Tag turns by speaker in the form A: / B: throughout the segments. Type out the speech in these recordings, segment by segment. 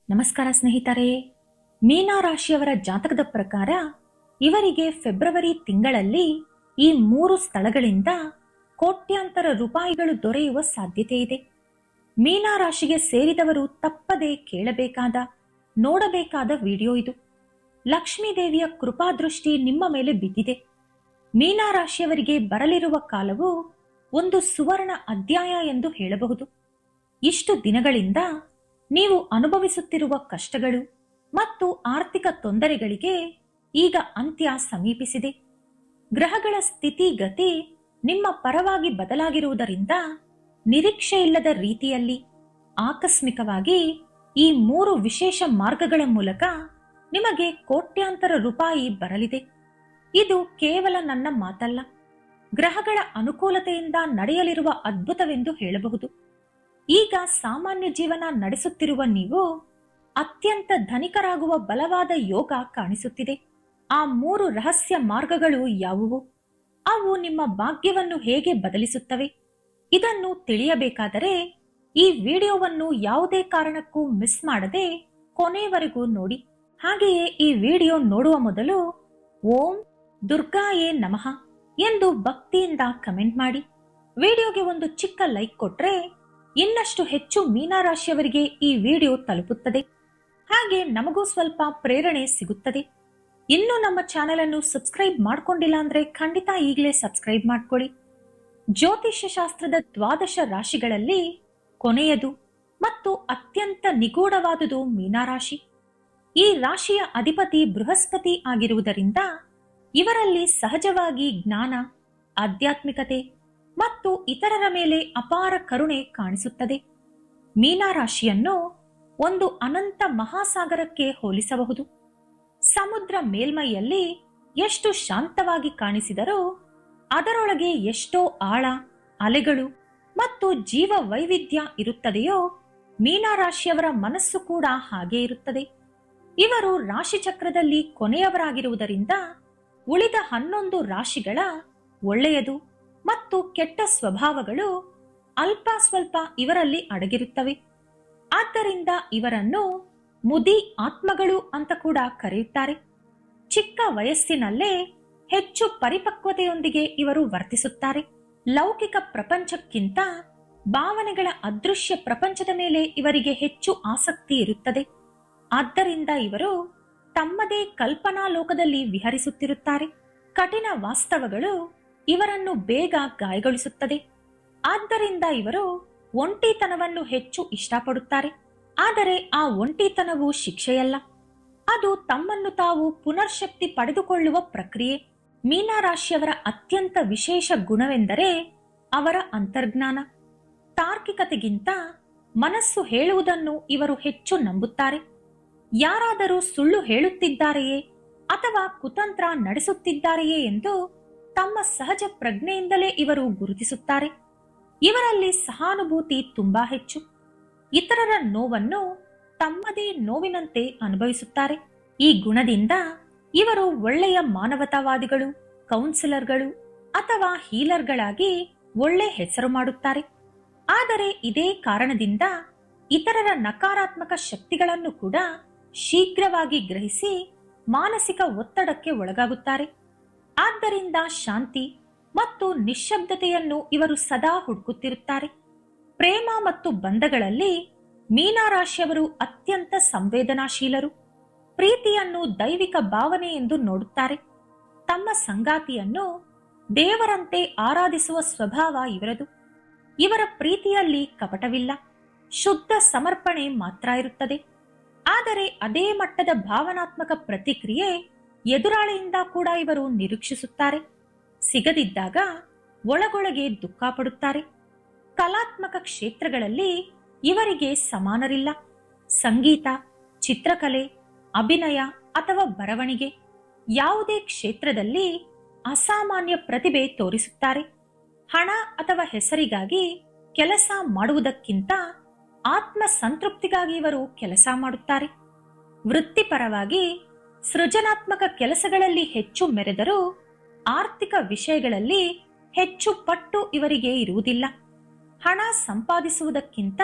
A: ನಮಸ್ಕಾರ ಸ್ನೇಹಿತರೆ. ಮೀನ ರಾಶಿಯವರ ಜಾತಕದ ಪ್ರಕಾರ ಇವರಿಗೆ ಫೆಬ್ರವರಿ ತಿಂಗಳಲ್ಲಿ ಈ 3 ಸ್ಥಳಗಳಿಂದ ಕೋಟ್ಯಾಂತರ ರೂಪಾಯಿಗಳು ದೊರೆಯುವ ಸಾಧ್ಯತೆ ಇದೆ. ಮೀನ ರಾಶಿಗೆ ಸೇರಿದವರು ತಪ್ಪದೆ ಕೇಳಬೇಕಾದ ನೋಡಬೇಕಾದ ವಿಡಿಯೋ ಇದು. ಲಕ್ಷ್ಮೀ ದೇವಿಯ ಕೃಪಾದೃಷ್ಟಿ ನಿಮ್ಮ ಮೇಲೆ ಬಿದ್ದಿದೆ. ಮೀನ ರಾಶಿಯವರಿಗೆ ಬರಲಿರುವ ಕಾಲವು ಒಂದು ಸುವರ್ಣ ಅಧ್ಯಾಯ ಎಂದು ಹೇಳಬಹುದು. ಇಷ್ಟು ದಿನಗಳಿಂದ ನೀವು ಅನುಭವಿಸುತ್ತಿರುವ ಕಷ್ಟಗಳು ಮತ್ತು ಆರ್ಥಿಕ ತೊಂದರೆಗಳಿಗೆ ಈಗ ಅಂತ್ಯ ಸಮೀಪಿಸಿದೆ. ಗ್ರಹಗಳ ಸ್ಥಿತಿಗತಿ ನಿಮ್ಮ ಪರವಾಗಿ ಬದಲಾಗಿರುವುದರಿಂದ ನಿರೀಕ್ಷೆಯಿಲ್ಲದ ರೀತಿಯಲ್ಲಿ ಆಕಸ್ಮಿಕವಾಗಿ ಈ 3 ವಿಶೇಷ ಮಾರ್ಗಗಳ ಮೂಲಕ ನಿಮಗೆ ಕೋಟ್ಯಾಂತರ ರೂಪಾಯಿ ಬರಲಿದೆ. ಇದು ಕೇವಲ ನನ್ನ ಮಾತಲ್ಲ, ಗ್ರಹಗಳ ಅನುಕೂಲತೆಯಿಂದ ನಡೆಯಲಿರುವ ಅದ್ಭುತವೆಂದು ಹೇಳಬಹುದು. ಈಗ ಸಾಮಾನ್ಯ ಜೀವನ ನಡೆಸುತ್ತಿರುವ ನೀವು ಅತ್ಯಂತ ಧನಿಕರಾಗುವ ಬಲವಾದ ಯೋಗ ಕಾಣಿಸುತ್ತಿದೆ. ಆ 3 ರಹಸ್ಯ ಮಾರ್ಗಗಳು ಯಾವುವು? ಅವು ನಿಮ್ಮ ಭಾಗ್ಯವನ್ನು ಹೇಗೆ ಬದಲಿಸುತ್ತವೆ? ಇದನ್ನು ತಿಳಿಯಬೇಕಾದರೆ ಈ ವಿಡಿಯೋವನ್ನು ಯಾವುದೇ ಕಾರಣಕ್ಕೂ ಮಿಸ್ ಮಾಡದೆ ಕೊನೆಯವರೆಗೂ ನೋಡಿ. ಹಾಗೆಯೇ ಈ ವಿಡಿಯೋ ನೋಡುವ ಮೊದಲು ಓಂ ದುರ್ಗಾಯೇ ನಮಃ ಎಂದು ಭಕ್ತಿಯಿಂದ ಕಮೆಂಟ್ ಮಾಡಿ. ವಿಡಿಯೋಗೆ ಒಂದು ಚಿಕ್ಕ ಲೈಕ್ ಕೊಟ್ರೆ ಇನ್ನಷ್ಟು ಹೆಚ್ಚು ಮೀನ ರಾಶಿಯವರಿಗೆ ಈ ವಿಡಿಯೋ ತಲುಪುತ್ತದೆ. ಹಾಗೆ ನಮಗೂ ಸ್ವಲ್ಪ ಪ್ರೇರಣೆ ಸಿಗುತ್ತದೆ. ಇನ್ನು ನಮ್ಮ ಚಾನೆಲ್ ಅನ್ನು ಸಬ್ಸ್ಕ್ರೈಬ್ ಮಾಡ್ಕೊಂಡಿಲ್ಲ ಅಂದ್ರೆ ಖಂಡಿತ ಈಗಲೇ ಸಬ್ಸ್ಕ್ರೈಬ್ ಮಾಡ್ಕೊಳ್ಳಿ. ಜ್ಯೋತಿಷ್ಯ ಶಾಸ್ತ್ರದ 12 ರಾಶಿಗಳಲ್ಲಿ ಕೊನೆಯದು ಮತ್ತು ಅತ್ಯಂತ ನಿಗೂಢವಾದುದು ಮೀನ ರಾಶಿ. ಈ ರಾಶಿಯ ಅಧಿಪತಿ ಬೃಹಸ್ಪತಿ ಆಗಿರುವುದರಿಂದ ಇವರಲ್ಲಿ ಸಹಜವಾಗಿ ಜ್ಞಾನ, ಆಧ್ಯಾತ್ಮಿಕತೆ ಮತ್ತು ಇತರರ ಮೇಲೆ ಅಪಾರ ಕರುಣೆ ಕಾಣಿಸುತ್ತದೆ. ಮೀನ ರಾಶಿಯನ್ನು ಒಂದು ಅನಂತ ಮಹಾಸಾಗರಕ್ಕೆ ಹೋಲಿಸಬಹುದು. ಸಮುದ್ರ ಮೇಲ್ಮೈಯಲ್ಲಿ ಎಷ್ಟು ಶಾಂತವಾಗಿ ಕಾಣಿಸಿದರೂ ಅದರೊಳಗೆ ಎಷ್ಟೋ ಆಳ, ಅಲೆಗಳು ಮತ್ತು ಜೀವ ವೈವಿಧ್ಯ ಇರುತ್ತದೆಯೋ ಮೀನ ರಾಶಿಯವರ ಮನಸ್ಸು ಕೂಡ ಹಾಗೆ ಇರುತ್ತದೆ. ಇವರು ರಾಶಿಚಕ್ರದಲ್ಲಿ ಕೊನೆಯವರಾಗಿರುವುದರಿಂದ ಉಳಿದ 11 ರಾಶಿಗಳ ಒಳ್ಳೆಯದು ಮತ್ತು ಕೆಟ್ಟ ಸ್ವಭಾವಗಳು ಅಲ್ಪ ಸ್ವಲ್ಪ ಇವರಲ್ಲಿ ಅಡಗಿರುತ್ತವೆ. ಆದ್ದರಿಂದ ಇವರನ್ನು ಮುದಿ ಆತ್ಮಗಳು ಅಂತ ಕೂಡ ಕರೆಯುತ್ತಾರೆ. ಚಿಕ್ಕ ವಯಸ್ಸಿನಲ್ಲೇ ಹೆಚ್ಚು ಪರಿಪಕ್ವತೆಯೊಂದಿಗೆ ಇವರು ವರ್ತಿಸುತ್ತಾರೆ. ಲೌಕಿಕ ಪ್ರಪಂಚಕ್ಕಿಂತ ಭಾವನೆಗಳ ಅದೃಶ್ಯ ಪ್ರಪಂಚದ ಮೇಲೆ ಇವರಿಗೆ ಹೆಚ್ಚು ಆಸಕ್ತಿ ಇರುತ್ತದೆ. ಆದ್ದರಿಂದ ಇವರು ತಮ್ಮದೇ ಕಲ್ಪನಾ ಲೋಕದಲ್ಲಿ ವಿಹರಿಸುತ್ತಿರುತ್ತಾರೆ. ಕಠಿಣ ವಾಸ್ತವಗಳು ಇವರನ್ನು ಬೇಗ ಗಾಯಗೊಳಿಸುತ್ತದೆ. ಆದ್ದರಿಂದ ಇವರು ಒಂಟಿತನವನ್ನು ಹೆಚ್ಚು ಇಷ್ಟಪಡುತ್ತಾರೆ. ಆದರೆ ಆ ಒಂಟಿತನವು ಶಿಕ್ಷೆಯಲ್ಲ, ಅದು ತಮ್ಮನ್ನು ತಾವು ಪುನರ್ಶಕ್ತಿ ಪಡೆದುಕೊಳ್ಳುವ ಪ್ರಕ್ರಿಯೆ. ಮೀನ ರಾಶಿಯವರ ಅತ್ಯಂತ ವಿಶೇಷ ಗುಣವೆಂದರೆ ಅವರ ಅಂತರ್ಜ್ಞಾನ. ತಾರ್ಕಿಕತೆಗಿಂತ ಮನಸ್ಸು ಹೇಳುವುದನ್ನು ಇವರು ಹೆಚ್ಚು ನಂಬುತ್ತಾರೆ. ಯಾರಾದರೂ ಸುಳ್ಳು ಹೇಳುತ್ತಿದ್ದಾರೆಯೇ ಅಥವಾ ಕುತಂತ್ರ ನಡೆಸುತ್ತಿದ್ದಾರೆಯೇ ಎಂದು ತಮ್ಮ ಸಹಜ ಪ್ರಜ್ಞೆಯಿಂದಲೇ ಇವರು ಗುರುತಿಸುತ್ತಾರೆ. ಇವರಲ್ಲಿ ಸಹಾನುಭೂತಿ ತುಂಬಾ ಹೆಚ್ಚು. ಇತರರ ನೋವನ್ನು ತಮ್ಮದೇ ನೋವಿನಂತೆ ಅನುಭವಿಸುತ್ತಾರೆ. ಈ ಗುಣದಿಂದ ಇವರು ಒಳ್ಳೆಯ ಮಾನವತಾವಾದಿಗಳು, ಕೌನ್ಸಿಲರ್ಗಳು ಅಥವಾ ಹೀಲರ್ಗಳಾಗಿ ಒಳ್ಳೆ ಹೆಸರು ಮಾಡುತ್ತಾರೆ. ಆದರೆ ಇದೇ ಕಾರಣದಿಂದ ಇತರರ ನಕಾರಾತ್ಮಕ ಶಕ್ತಿಗಳನ್ನು ಕೂಡ ಶೀಘ್ರವಾಗಿ ಗ್ರಹಿಸಿ ಮಾನಸಿಕ ಒತ್ತಡಕ್ಕೆ ಒಳಗಾಗುತ್ತಾರೆ. ಆದ್ದರಿಂದ ಶಾಂತಿ ಮತ್ತು ನಿಶ್ಶಬ್ದತೆಯನ್ನು ಇವರು ಸದಾ ಹುಡುಕುತ್ತಿರುತ್ತಾರೆ. ಪ್ರೇಮ ಮತ್ತು ಬಂಧಗಳಲ್ಲಿ ಮೀನ ರಾಶಿಯವರು ಅತ್ಯಂತ ಸಂವೇದನಾಶೀಲರು. ಪ್ರೀತಿಯನ್ನು ದೈವಿಕ ಭಾವನೆ ಎಂದು ನೋಡುತ್ತಾರೆ. ತಮ್ಮ ಸಂಗಾತಿಯನ್ನು ದೇವರಂತೆ ಆರಾಧಿಸುವ ಸ್ವಭಾವ ಇವರದು. ಇವರ ಪ್ರೀತಿಯಲ್ಲಿ ಕಪಟವಿಲ್ಲ, ಶುದ್ಧ ಸಮರ್ಪಣೆ ಮಾತ್ರ ಇರುತ್ತದೆ. ಆದರೆ ಅದೇ ಮಟ್ಟದ ಭಾವನಾತ್ಮಕ ಪ್ರತಿಕ್ರಿಯೆ ಎದುರಾಳಿಯಿಂದ ಕೂಡ ಇವರು ನಿರೀಕ್ಷಿಸುತ್ತಾರೆ. ಸಿಗದಿದ್ದಾಗ ಒಳಗೊಳಗೆ ದುಃಖ ಪಡುತ್ತಾರೆ. ಕಲಾತ್ಮಕ ಕ್ಷೇತ್ರಗಳಲ್ಲಿ ಇವರಿಗೆ ಸಮಾನರಿಲ್ಲ. ಸಂಗೀತ, ಚಿತ್ರಕಲೆ, ಅಭಿನಯ ಅಥವಾ ಬರವಣಿಗೆ ಯಾವುದೇ ಕ್ಷೇತ್ರದಲ್ಲಿ ಅಸಾಮಾನ್ಯ ಪ್ರತಿಭೆ ತೋರಿಸುತ್ತಾರೆ. ಹಣ ಅಥವಾ ಹೆಸರಿಗಾಗಿ ಕೆಲಸ ಮಾಡುವುದಕ್ಕಿಂತ ಆತ್ಮ ಸಂತೃಪ್ತಿಗಾಗಿ ಇವರು ಕೆಲಸ ಮಾಡುತ್ತಾರೆ. ವೃತ್ತಿಪರವಾಗಿ ಸೃಜನಾತ್ಮಕ ಕೆಲಸಗಳಲ್ಲಿ ಹೆಚ್ಚು ಮೆರೆದರೂ ಆರ್ಥಿಕ ವಿಷಯಗಳಲ್ಲಿ ಹೆಚ್ಚು ಪಟ್ಟು ಇವರಿಗೆ ಇರುವುದಿಲ್ಲ. ಹಣ ಸಂಪಾದಿಸುವುದಕ್ಕಿಂತ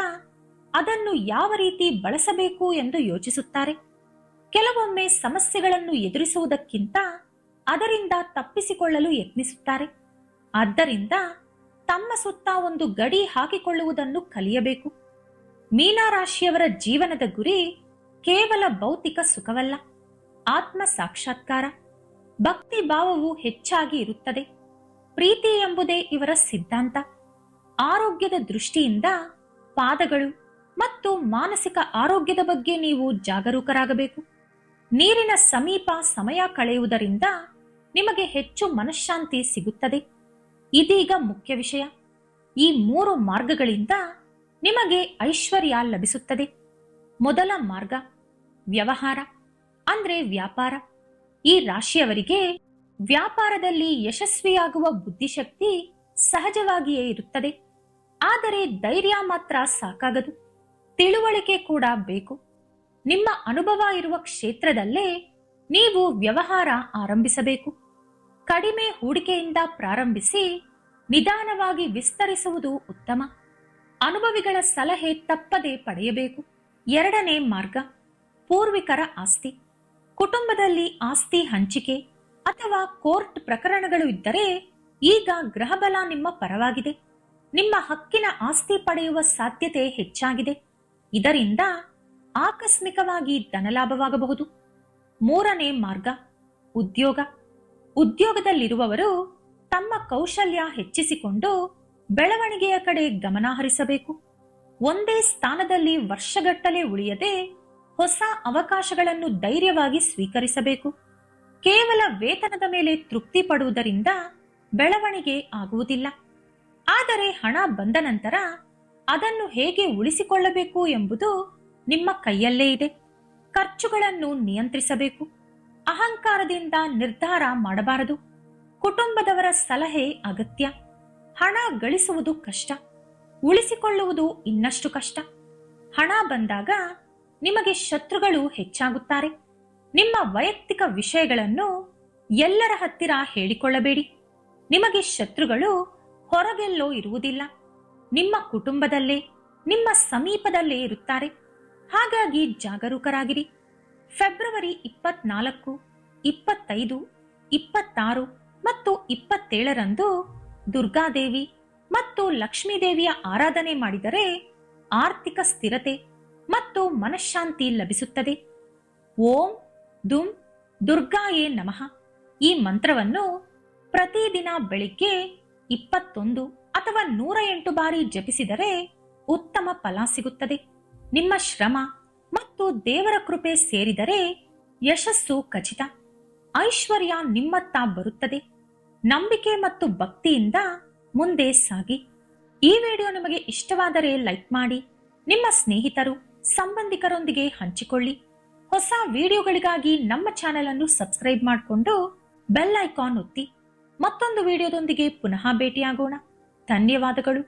A: ಅದನ್ನು ಯಾವ ರೀತಿ ಬಳಸಬೇಕು ಎಂದು ಯೋಚಿಸುತ್ತಾರೆ. ಕೆಲವೊಮ್ಮೆ ಸಮಸ್ಯೆಗಳನ್ನು ಎದುರಿಸುವುದಕ್ಕಿಂತ ಅದರಿಂದ ತಪ್ಪಿಸಿಕೊಳ್ಳಲು ಯತ್ನಿಸುತ್ತಾರೆ. ಆದ್ದರಿಂದ ತಮ್ಮ ಸುತ್ತ ಒಂದು ಗಡಿ ಹಾಕಿಕೊಳ್ಳುವುದನ್ನು ಕಲಿಯಬೇಕು. ಮೀನರಾಶಿಯವರ ಜೀವನದ ಗುರಿ ಕೇವಲ ಭೌತಿಕ ಸುಖವಲ್ಲ, ಆತ್ಮ ಸಾಕ್ಷಾತ್ಕಾರ. ಭಕ್ತಿ ಭಾವವು ಹೆಚ್ಚಾಗಿ ಇರುತ್ತದೆ. ಪ್ರೀತಿ ಎಂಬುದೇ ಇವರ ಸಿದ್ಧಾಂತ. ಆರೋಗ್ಯದ ದೃಷ್ಟಿಯಿಂದ ಪಾದಗಳು ಮತ್ತು ಮಾನಸಿಕ ಆರೋಗ್ಯದ ಬಗ್ಗೆ ನೀವು ಜಾಗರೂಕರಾಗಬೇಕು. ನೀರಿನ ಸಮೀಪ ಸಮಯ ಕಳೆಯುವುದರಿಂದ ನಿಮಗೆ ಹೆಚ್ಚು ಮನಃಶಾಂತಿ ಸಿಗುತ್ತದೆ. ಇದೀಗ ಮುಖ್ಯ ವಿಷಯ. ಈ 3 ಮಾರ್ಗಗಳಿಂದ ನಿಮಗೆ ಐಶ್ವರ್ಯ ಲಭಿಸುತ್ತದೆ. ಮೊದಲ ಮಾರ್ಗ ವ್ಯವಹಾರ ಅಂದ್ರೆ ವ್ಯಾಪಾರ. ಈ ರಾಶಿಯವರಿಗೆ ವ್ಯಾಪಾರದಲ್ಲಿ ಯಶಸ್ವಿಯಾಗುವ ಬುದ್ಧಿಶಕ್ತಿ ಸಹಜವಾಗಿಯೇ ಇರುತ್ತದೆ. ಆದರೆ ಧೈರ್ಯ ಮಾತ್ರ ಸಾಕಾಗದು, ತಿಳುವಳಿಕೆ ಕೂಡ ಬೇಕು. ನಿಮ್ಮ ಅನುಭವ ಇರುವ ಕ್ಷೇತ್ರದಲ್ಲೇ ನೀವು ವ್ಯವಹಾರ ಆರಂಭಿಸಬೇಕು. ಕಡಿಮೆ ಹೂಡಿಕೆಯಿಂದ ಪ್ರಾರಂಭಿಸಿ ನಿಧಾನವಾಗಿ ವಿಸ್ತರಿಸುವುದು ಉತ್ತಮ. ಅನುಭವಿಗಳ ಸಲಹೆ ತಪ್ಪದೆ ಪಡೆಯಬೇಕು. ಎರಡನೇ ಮಾರ್ಗ ಪೂರ್ವಿಕರ ಆಸ್ತಿ. ಕುಟುಂಬದಲ್ಲಿ ಆಸ್ತಿ ಹಂಚಿಕೆ ಅಥವಾ ಕೋರ್ಟ್ ಪ್ರಕರಣಗಳು ಇದ್ದರೆ ಈಗ ಗ್ರಹಬಲ ನಿಮ್ಮ ಪರವಾಗಿದೆ. ನಿಮ್ಮ ಹಕ್ಕಿನ ಆಸ್ತಿ ಪಡೆಯುವ ಸಾಧ್ಯತೆ ಹೆಚ್ಚಾಗಿದೆ. ಇದರಿಂದ ಆಕಸ್ಮಿಕವಾಗಿ ಧನಲಾಭವಾಗಬಹುದು. ಮೂರನೇ ಮಾರ್ಗ ಉದ್ಯೋಗ. ಉದ್ಯೋಗದಲ್ಲಿರುವವರು ತಮ್ಮ ಕೌಶಲ್ಯ ಹೆಚ್ಚಿಸಿಕೊಂಡು ಬೆಳವಣಿಗೆಯ ಕಡೆ ಗಮನ ಹರಿಸಬೇಕು. ಒಂದೇ ಸ್ಥಾನದಲ್ಲಿ ವರ್ಷಗಟ್ಟಲೆ ಉಳಿಯದೆ ಹೊಸ ಅವಕಾಶಗಳನ್ನು ಧೈರ್ಯವಾಗಿ ಸ್ವೀಕರಿಸಬೇಕು. ಕೇವಲ ವೇತನದ ಮೇಲೆ ತೃಪ್ತಿ ಪಡುವುದರಿಂದ ಬೆಳವಣಿಗೆ ಆಗುವುದಿಲ್ಲ. ಆದರೆ ಹಣ ಬಂದ ನಂತರ ಅದನ್ನು ಹೇಗೆ ಉಳಿಸಿಕೊಳ್ಳಬೇಕು ಎಂಬುದು ನಿಮ್ಮ ಕೈಯಲ್ಲೇ ಇದೆ. ಖರ್ಚುಗಳನ್ನು ನಿಯಂತ್ರಿಸಬೇಕು. ಅಹಂಕಾರದಿಂದ ನಿರ್ಧಾರ ಮಾಡಬಾರದು. ಕುಟುಂಬದವರ ಸಲಹೆ ಅಗತ್ಯ. ಹಣ ಗಳಿಸುವುದು ಕಷ್ಟ, ಉಳಿಸಿಕೊಳ್ಳುವುದು ಇನ್ನಷ್ಟು ಕಷ್ಟ. ಹಣ ಬಂದಾಗ ನಿಮಗೆ ಶತ್ರುಗಳು ಹೆಚ್ಚಾಗುತ್ತಾರೆ. ನಿಮ್ಮ ವೈಯಕ್ತಿಕ ವಿಷಯಗಳನ್ನು ಎಲ್ಲರ ಹತ್ತಿರ ಹೇಳಿಕೊಳ್ಳಬೇಡಿ. ನಿಮಗೆ ಶತ್ರುಗಳು ಹೊರಗೆಲ್ಲೋ ಇರುವುದಿಲ್ಲ, ನಿಮ್ಮ ಕುಟುಂಬದಲ್ಲೇ, ನಿಮ್ಮ ಸಮೀಪದಲ್ಲೇ ಇರುತ್ತಾರೆ. ಹಾಗಾಗಿ ಜಾಗರೂಕರಾಗಿರಿ. ಫೆಬ್ರವರಿ 24, 25, 26 ಮತ್ತು 27ರಂದು ದುರ್ಗಾದೇವಿ ಮತ್ತು ಲಕ್ಷ್ಮೀದೇವಿಯ ಆರಾಧನೆ ಮಾಡಿದರೆ ಆರ್ಥಿಕ ಸ್ಥಿರತೆ ಮತ್ತು ಮನಃಶಾಂತಿ ಲಭಿಸುತ್ತದೆ. ಓಂ ದುಂ ದುರ್ಗಾಯೇ ನಮಃ ಈ ಮಂತ್ರವನ್ನು ಪ್ರತಿದಿನ ಬೆಳಿಗ್ಗೆ 21 ಅಥವಾ 108 ಬಾರಿ ಜಪಿಸಿದರೆ ಉತ್ತಮ ಫಲ ಸಿಗುತ್ತದೆ. ನಿಮ್ಮ ಶ್ರಮ ಮತ್ತು ದೇವರ ಕೃಪೆ ಸೇರಿದರೆ ಯಶಸ್ಸು ಖಚಿತ. ಐಶ್ವರ್ಯ ನಿಮ್ಮತ್ತ ಬರುತ್ತದೆ. ನಂಬಿಕೆ ಮತ್ತು ಭಕ್ತಿಯಿಂದ ಮುಂದೆ ಸಾಗಿ. ಈ ವಿಡಿಯೋ ನಿಮಗೆ ಇಷ್ಟವಾದರೆ ಲೈಕ್ ಮಾಡಿ, ನಿಮ್ಮ ಸ್ನೇಹಿತರು ಸಂಬಂಧಿಕರೊಂದಿಗೆ ಹಂಚಿಕೊಳ್ಳಿ. ಹೊಸ ವಿಡಿಯೋಗಳಿಗಾಗಿ ನಮ್ಮ ಚಾನೆಲ್ ಅನ್ನು ಸಬ್ಸ್ಕ್ರೈಬ್ ಮಾಡಿಕೊಂಡು ಬೆಲ್ ಐಕಾನ್ ಒತ್ತಿ. ಮತ್ತೊಂದು ವಿಡಿಯೋದೊಂದಿಗೆ ಪುನಃ ಭೇಟಿಯಾಗೋಣ. ಧನ್ಯವಾದಗಳು.